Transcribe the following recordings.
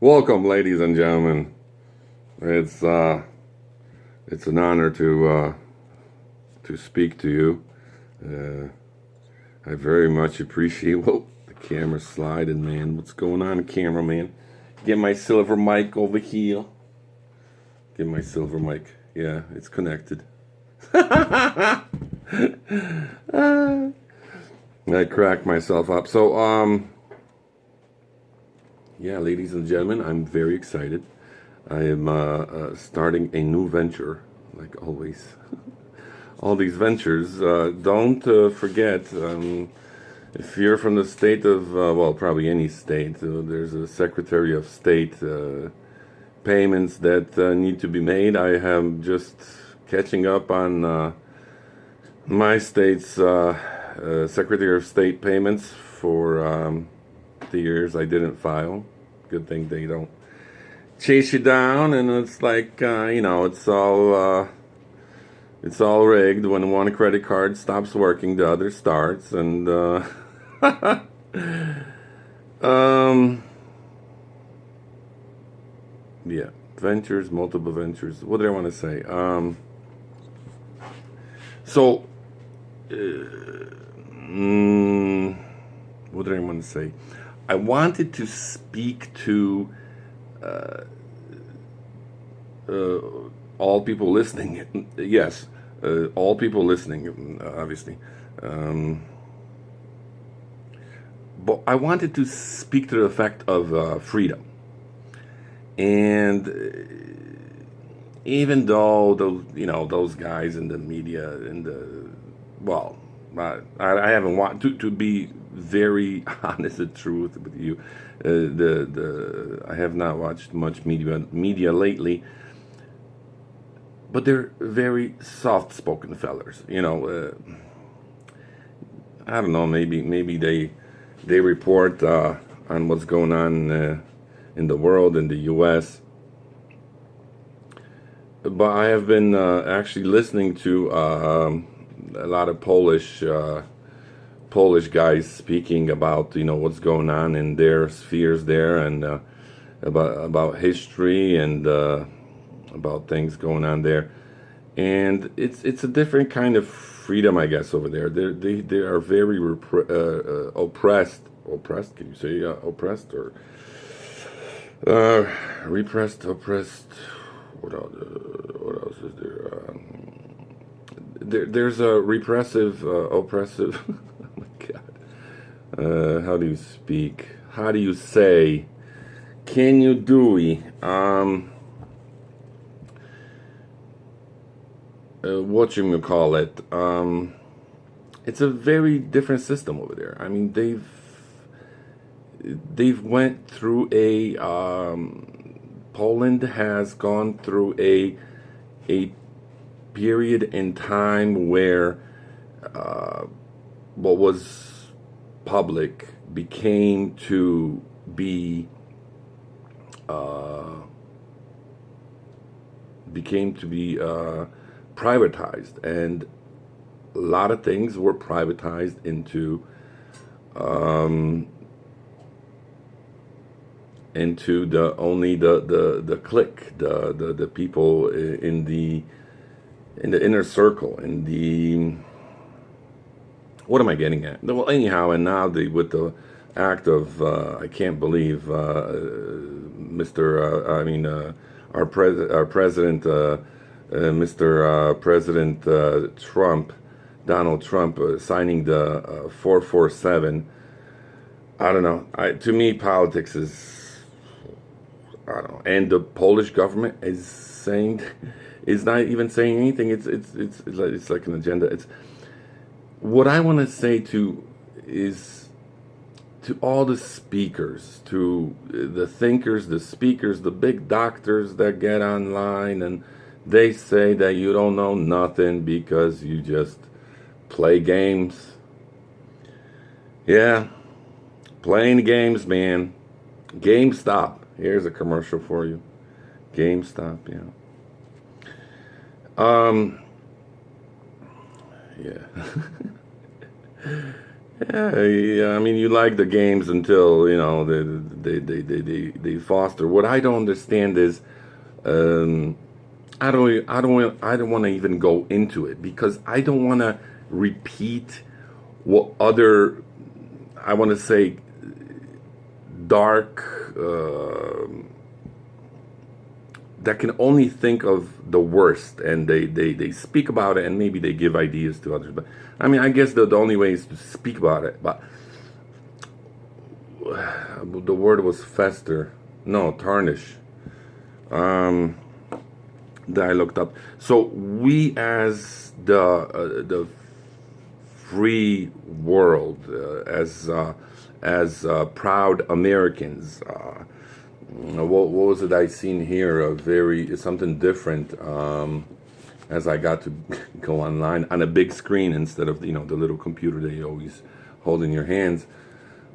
Welcome, ladies and gentlemen. It's uh, it's an honor to speak to you. I very much appreciate. Whoa, the camera's sliding, man. What's going on, cameraman? Get my silver mic over here. Get my silver mic. Yeah, it's connected. I cracked myself up. Yeah, ladies and gentlemen, I'm very excited. I am starting a new venture, like always. All these ventures. Don't forget, if you're from the state of, well, probably any state, there's a Secretary of State payments that need to be made. I am just catching up on my state's Secretary of State payments for the years I didn't file. Good thing they don't chase you down, and it's like it's all rigged. When one credit card stops working, the other starts, and yeah, ventures, multiple ventures. What did I want to say? So, what did I want to say? I wanted to speak to all people listening. Yes, all people listening, obviously. But I wanted to speak to the effect of freedom. And even though those guys in the media, I haven't to be very honest and truth with you. I have not watched much media lately, but they're very soft-spoken fellers. I don't know. Maybe they report on what's going on in the world, in the U.S. But I have been actually listening to a lot of Polish guys speaking about what's going on in their spheres there, and about history, and about things going on there. And it's a different kind of freedom, I guess, over there. They are very oppressed. Oppressed? Can you say oppressed or repressed? Oppressed? What else is there? There's a repressive, oppressive. Oh my God. How do you speak? How do you say? Can you do it? What you call it? It's a very different system over there. I mean, they've went through a Poland has gone through a period in time where what was public became to be privatized, and a lot of things were privatized into the clique, the people in the inner circle, in the, what am I getting at? Well, anyhow, and now with the act of I can't believe our president, Mr. President Trump, Donald Trump, signing the 447. I don't know. To me, politics is, I don't know. And the Polish government is not even saying anything. It's like an agenda. It's what I want to say is to all the speakers, to the thinkers, the speakers, the big doctors that get online and they say that you don't know nothing because you just play games. Yeah, playing games, man. GameStop. Here's a commercial for you. GameStop, yeah. Yeah. Yeah, I mean, you like the games until they foster. What I don't understand is, um, I don't want to even go into it because I don't want to repeat what other, I want to say, dark, that can only think of the worst, and they speak about it, and maybe they give ideas to others. But I mean, I guess the only way is to speak about it. But the word was fester, no, tarnish, that I looked up. So we, as the free world, as proud Americans. What was it I seen here? A very something different. As I got to go online on a big screen instead of the little computer that you always hold in your hands.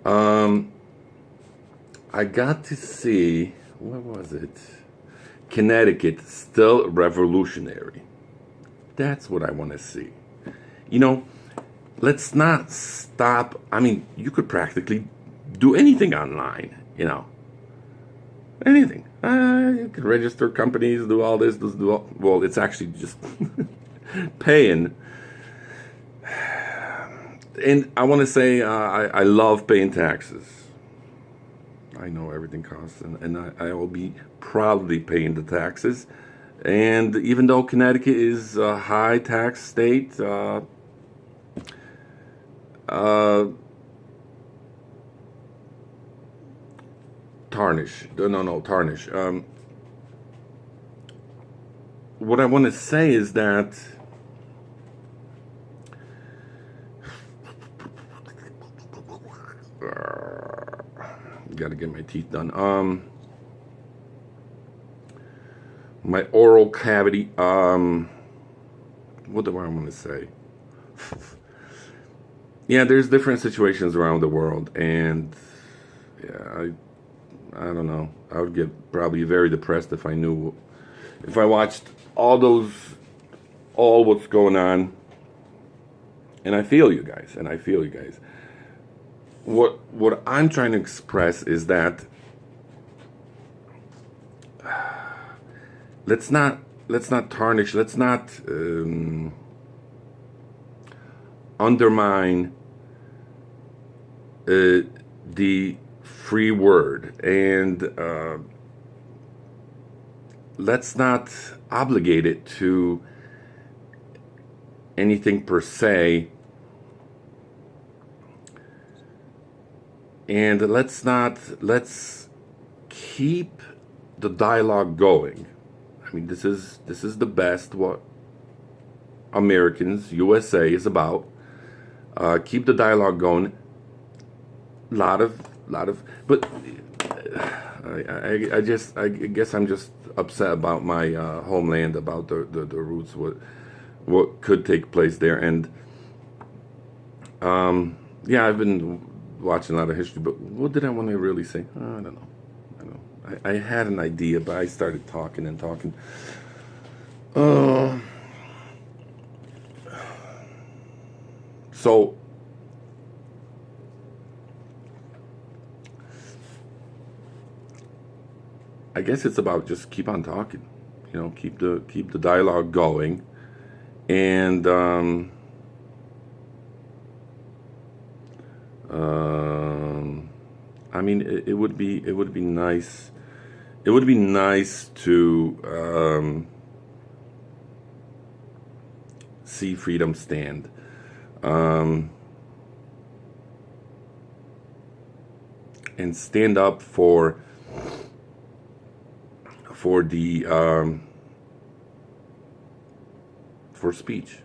I got to see, what was it? Connecticut still revolutionary. That's what I want to see. You know, let's not stop. I mean, you could practically do anything online. Anything. You can register companies, do all this, do all. Well, it's actually just paying. And I want to say I love paying taxes. I know everything costs, and I will be proudly paying the taxes. And even though Connecticut is a high tax state, tarnish. No, tarnish. What I want to say is that got to get my teeth done. My oral cavity. What do I want to say? Yeah, there's different situations around the world, and yeah, I don't know. I would get probably very depressed if I watched all what's going on. And I feel you guys, What I'm trying to express is that let's not tarnish, let's not undermine the free word, and let's not obligate it to anything per se, and let's keep the dialogue going. I mean, this is the best what Americans, USA is about. Keep the dialogue going. Lot of, but I guess I'm just upset about my homeland, about the roots, what could take place there, and yeah, I've been watching a lot of history, but what did I want to really say? I don't know. I had an idea, but I started talking and talking. So I guess it's about just keep on talking, keep the dialogue going, and I mean, it would be nice. It would be nice to see freedom stand. And stand up for the for speech.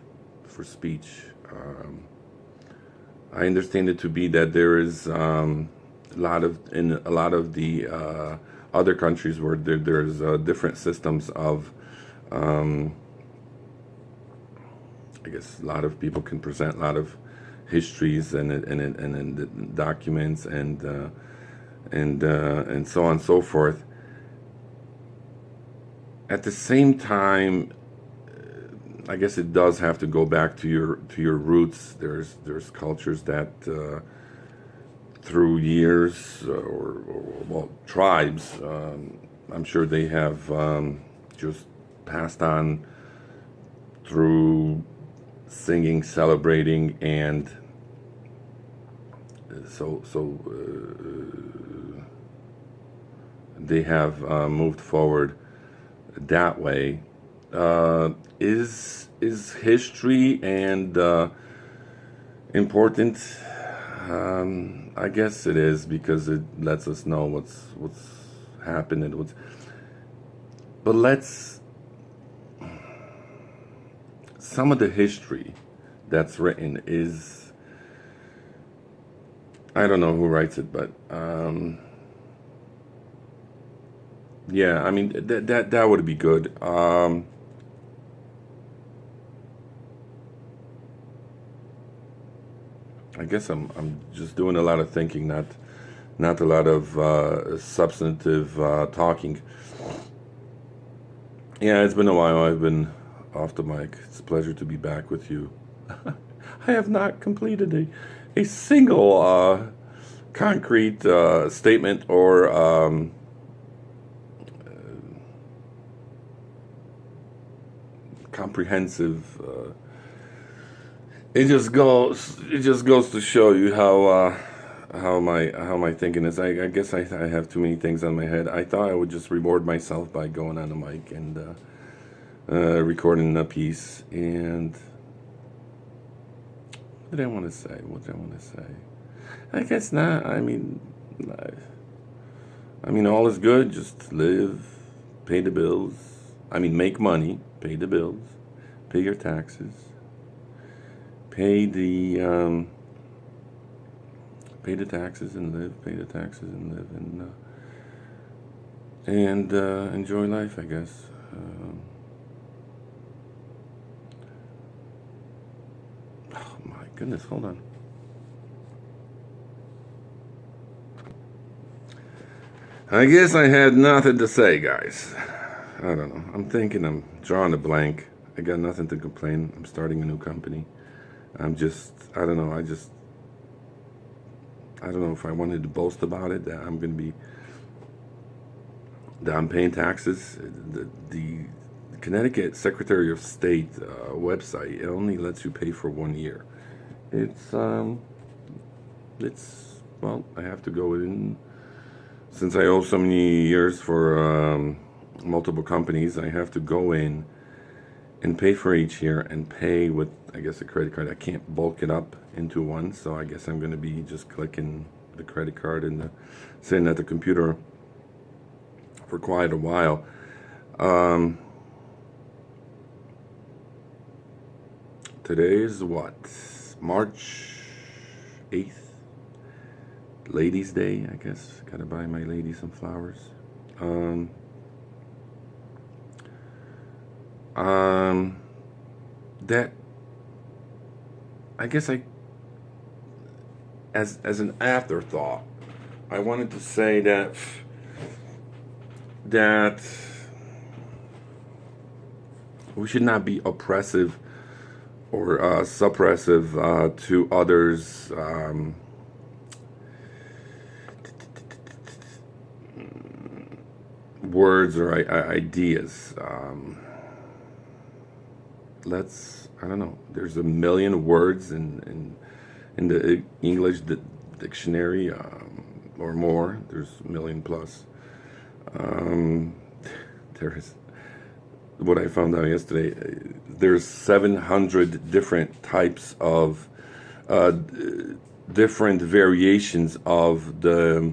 I understand it to be that there is a lot of the other countries where there's different systems of I guess a lot of people can present a lot of histories and documents and so on and so forth. At the same time, I guess it does have to go back to your roots. There's cultures that through years or well tribes, I'm sure they have just passed on through singing, celebrating, and they have moved forward that way. Is history and important? I guess it is because it lets us know what's happened and what's. But some of the history that's written is, I don't know who writes it, but yeah, I mean that would be good. I guess I'm just doing a lot of thinking, not a lot of substantive talking. Yeah, it's been a while. I've been off the mic. It's a pleasure to be back with you. I have not completed a single concrete statement or comprehensive. It just goes to show you how my thinking is. I guess I have too many things on my head. I thought I would just reward myself by going on the mic and recording a piece. And what did I want to say? What did I want to say? I guess not. I mean, all is good. Just live, pay the bills. I mean, make money, pay the bills, pay your taxes, pay the taxes and live, pay the taxes and live, and enjoy life, I guess. Oh my goodness, hold on. I guess I had nothing to say, guys. I don't know. I'm thinking, I'm drawing a blank. I got nothing to complain. I'm starting a new company. I don't know. I don't know if I wanted to boast about it, that I'm paying taxes. The Connecticut Secretary of State website, it only lets you pay for 1 year. Well, I have to go in, since I owe so many years for multiple companies, I have to go in and pay for each year and pay with, I guess, a credit card. I can't bulk it up into one, so I guess I'm going to be just clicking the credit card and sitting at the computer for quite a while. Today is what? March 8th? Ladies' Day, I guess. Gotta buy my lady some flowers. That, I guess as an afterthought, I wanted to say that we should not be oppressive or suppressive to others' words or ideas. I don't know, there's a million words in the English dictionary, or more. There's a million plus. There's, what I found out yesterday, there's 700 different types of different variations of the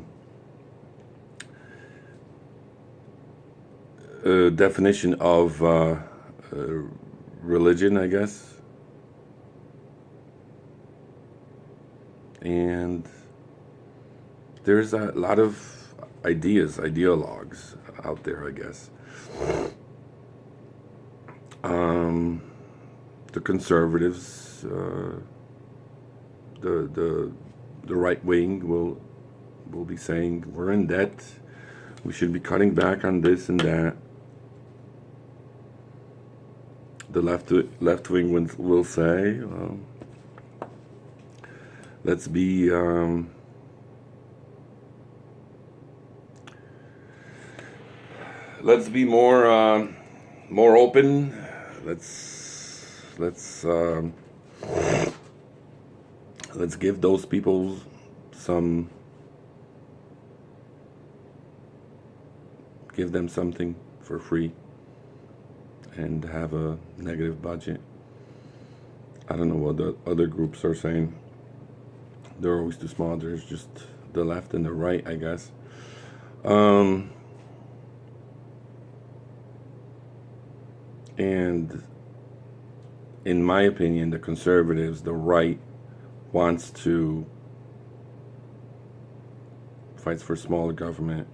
definition of religion, I guess. And there's a lot of ideologues out there, I guess. The conservatives, the right wing will be saying we're in debt, we should be cutting back on this and that. the left wing will say. Let's be more open. Let's give those people some, give them something for free, and have a negative budget. I don't know what the other groups are saying. They're always too small. There's just the left and the right, I guess. And in my opinion, the conservatives, the right, wants to fights for smaller government.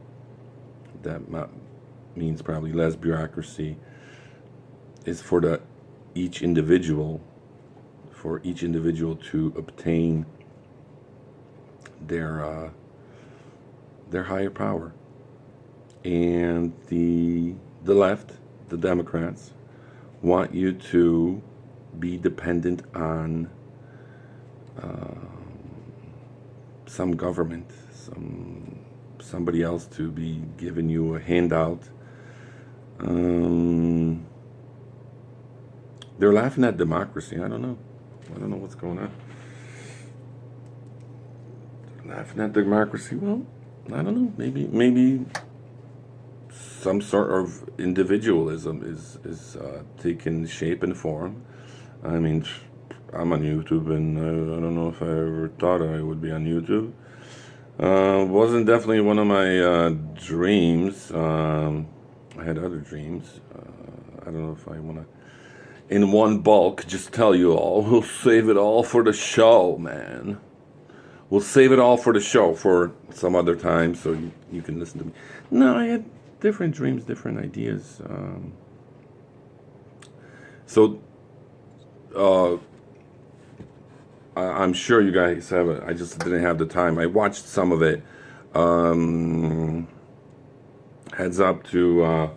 That means probably less bureaucracy. Is for each individual to obtain their higher power. And the left, the Democrats, want you to be dependent on some government, somebody else to be giving you a handout. They're laughing at democracy. I don't know what's going on. They're laughing at democracy. Well, I don't know. Maybe some sort of individualism is taking shape and form. I mean, I'm on YouTube, and I don't know if I ever thought I would be on YouTube. Wasn't definitely one of my dreams. I had other dreams. I don't know if I want to, in one bulk, just tell you all. We'll save it all for the show, man. We'll save it all for the show for some other time, so you can listen to me. No, I had different dreams, different ideas. I'm sure you guys have it. I just didn't have the time. I watched some of it. Heads up to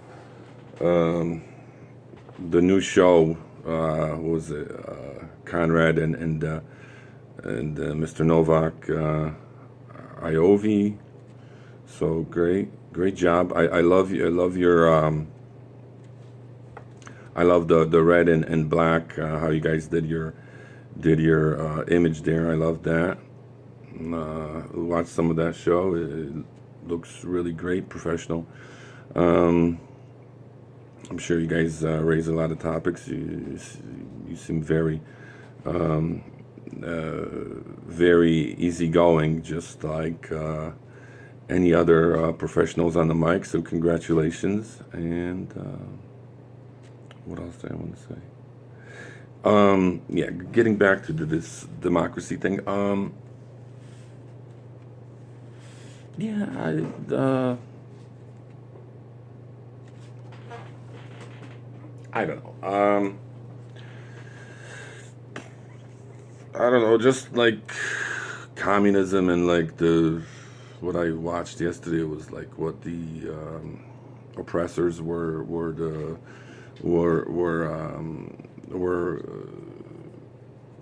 the new show. What was it? Conrad and Mr. Novak Iovi. So great job. I love you. I love your. I love the red and black. How you guys did your image there. I love that. Watch some of that show. It looks really great, professional. I'm sure you guys raise a lot of topics. You seem very very easygoing, just like any other professionals on the mic. So congratulations. And what else do I want to say? Yeah, getting back to this democracy thing. Yeah, I don't know. I don't know. Just like communism and like what I watched yesterday was like what the oppressors were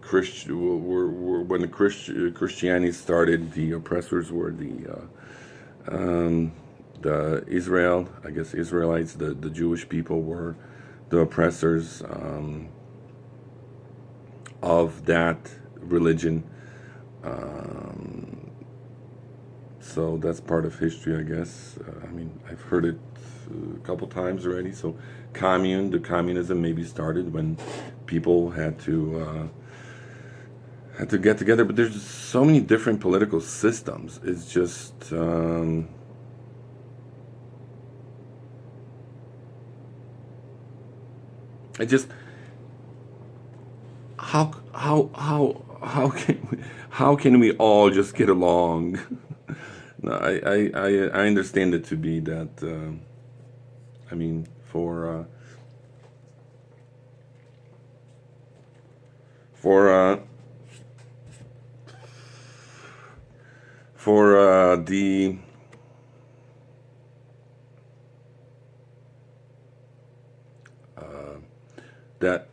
Christian when Christianity started. The oppressors were the Israel, I guess Israelites. The Jewish people were the oppressors of that religion. So that's part of history, I guess. I mean, I've heard it a couple times already. So the communism maybe started when people had to get together. But there's so many different political systems. It's just how can we all just get along? No, I understand it to be that. I mean, for the that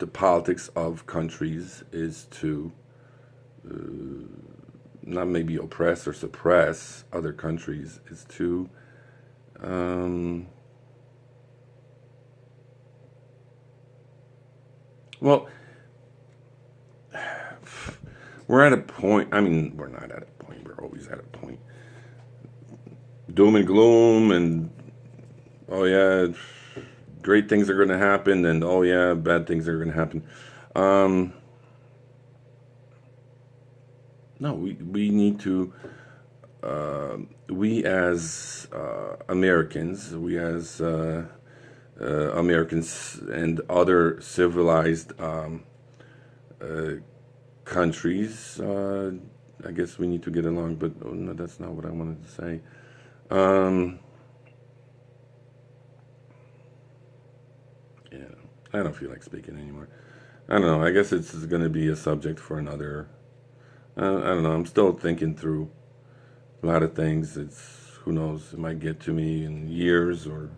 the politics of countries is to not maybe oppress or suppress other countries, is to um, well, we're at a point. I mean, we're not at a point. We're always at a point. Doom and gloom, and oh yeah, great things are going to happen, and oh yeah, bad things are going to happen. Um, no, we need to. We as Americans, we as Americans and other civilized uh, countries. I guess we need to get along, but oh, no, that's not what I wanted to say. Um, yeah, I don't feel like speaking anymore. I don't know. I guess it's going to be a subject for another. I don't know. I'm still thinking through a lot of things. It's who knows. It might get to me in years or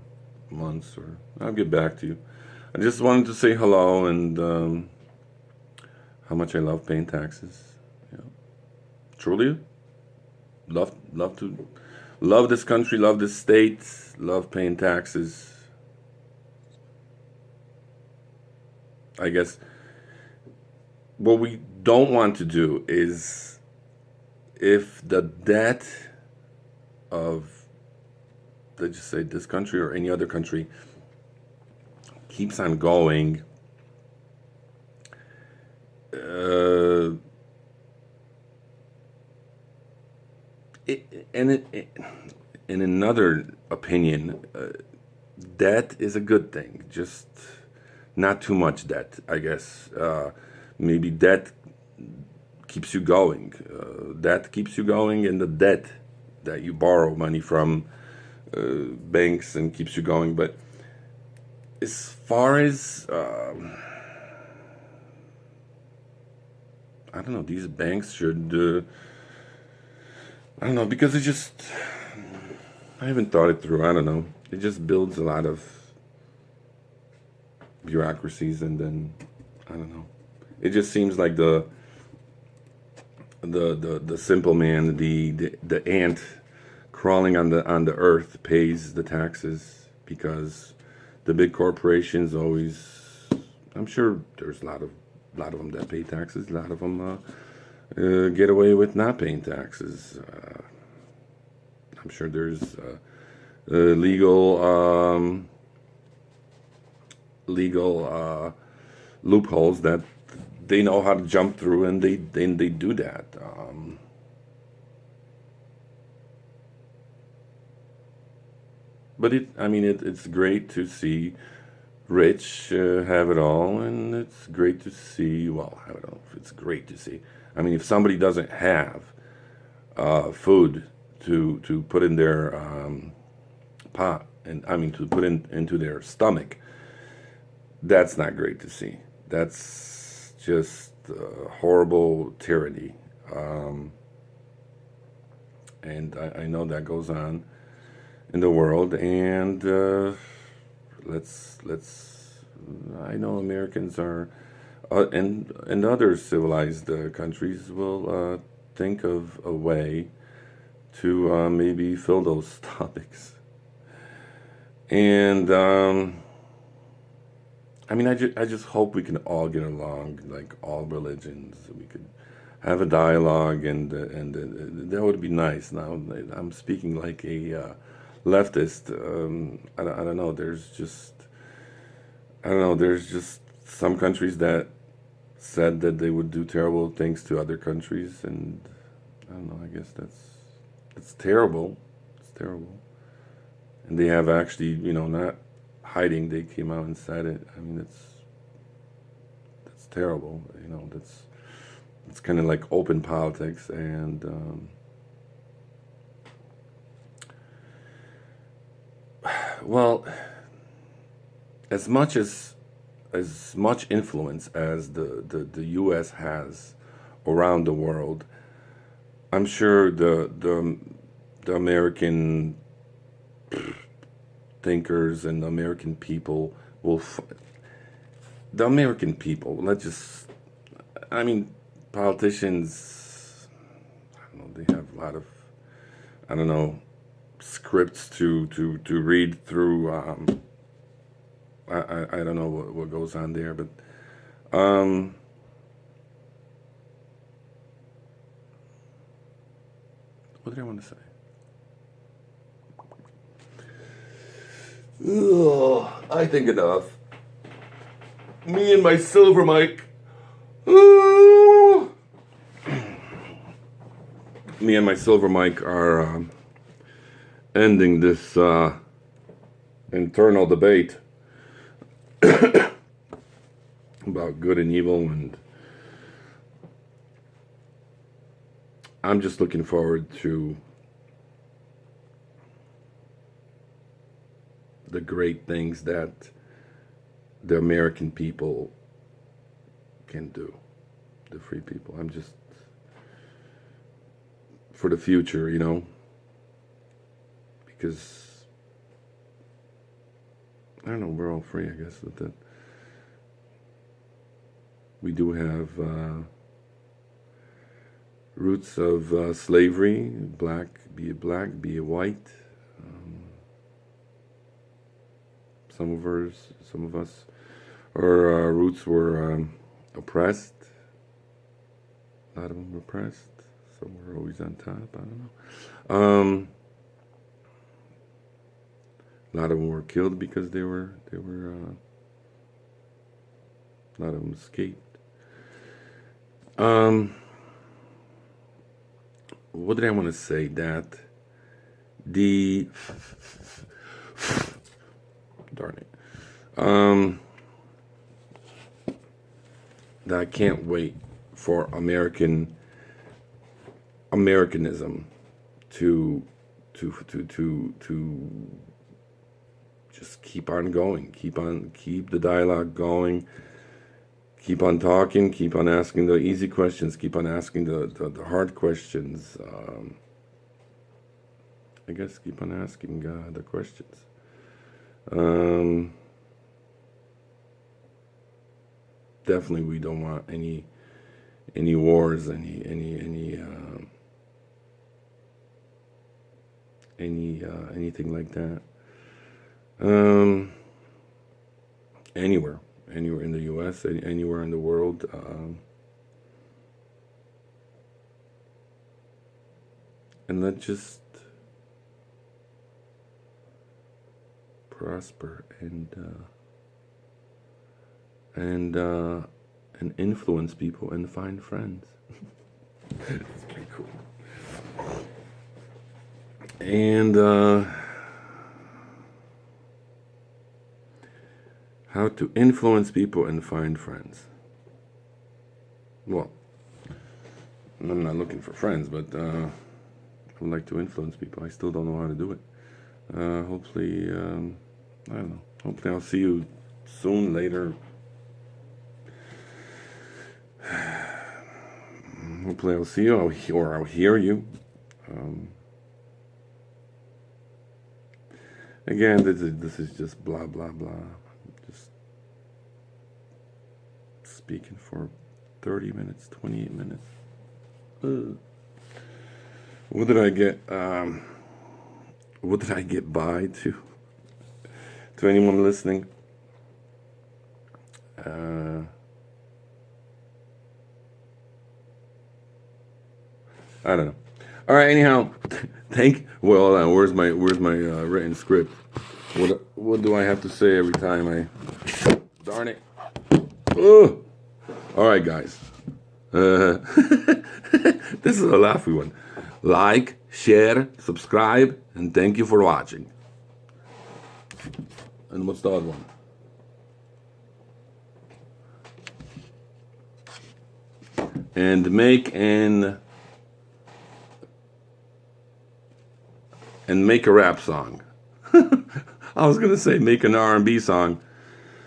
months, or I'll get back to you. I just wanted to say hello and how much I love paying taxes. Yeah. Truly, love this country, love this state, love paying taxes. I guess what we don't want to do is, if the debt of, let's just say, this country or any other country keeps on going, uh, in another opinion, debt is a good thing. Just not too much debt, I guess. Maybe debt keeps you going. Debt keeps you going, and the debt that you borrow money from banks and keeps you going. But as far as I don't know, these banks should. I don't know, because it just. I haven't thought it through. I don't know. It just builds a lot of bureaucracies, and then I don't know. It just seems like the simple man, the ant crawling on the earth pays the taxes, because the big corporations always. I'm sure there's a lot of them that pay taxes. A lot of them get away with not paying taxes. I'm sure there's legal loopholes that they know how to jump through, and they do that. But it's great to see rich have it all, and it's great to see. Well, I don't know if it's great to see. I mean, if somebody doesn't have food to put in their pot, and to put into their stomach, that's not great to see. That's just horrible tyranny, and I know that goes on in the world. And let's. I know Americans are, and other civilized countries will think of a way to maybe fill those topics. And I just hope we can all get along, like all religions. We could have a dialogue, and that would be nice. Now I'm speaking like a leftist. I don't know. There's just some countries that said that they would do terrible things to other countries, and I don't know. I guess it's terrible. It's terrible. And they have actually, not hiding. They came out and said it. I mean, that's terrible. It's kind of like open politics, and well, as much influence as the U.S. has around the world, I'm sure the American thinkers and the American people the American people, I mean, politicians, I don't know, they have a lot of, I don't know, scripts to read through. I don't know what goes on there, but what did I want to say? Ugh, I think enough. Me and my silver mic. Ooh. Me and my silver mic are ending this internal debate about good and evil, and I'm just looking forward to the great things that the American people can do, the free people. I'm just, for the future, you know, because, I don't know, we're all free, I guess, with that. We do have roots of slavery, black, be it white. Some of us, our roots were oppressed. A lot of them were oppressed. Some were always on top. I don't know. A lot of them were killed because they were. A lot of them escaped. What did I want to say? That the darn it. That I can't wait for Americanism to just keep on going, keep the dialogue going, keep on talking, keep on asking the easy questions, keep on asking the hard questions. I guess keep on asking the questions. Definitely, we don't want any wars, anything like that. Anywhere in the U.S., anywhere in the world. And let's just prosper and influence people and find friends. It's pretty cool. And how to influence people and find friends. Well, I'm not looking for friends, but I would like to influence people. I still don't know how to do it. Hopefully, I don't know. Hopefully I'll see you soon, later. Hopefully I'll see you, or I'll hear you. Again, this is just blah, blah, blah. Just speaking for 30 minutes, 28 minutes. What did I get? What did I get by to anyone listening? I don't know. All right. Anyhow, where's my written script? What do I have to say every time I? Darn it! Oh. All right, guys. This is a laughy one. Like, share, subscribe, and thank you for watching. And what's the other one? And make a rap song. I was gonna say make an R&B song.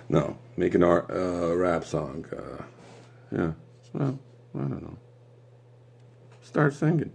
No, make an rap song. Yeah. Well, I don't know. Start singing.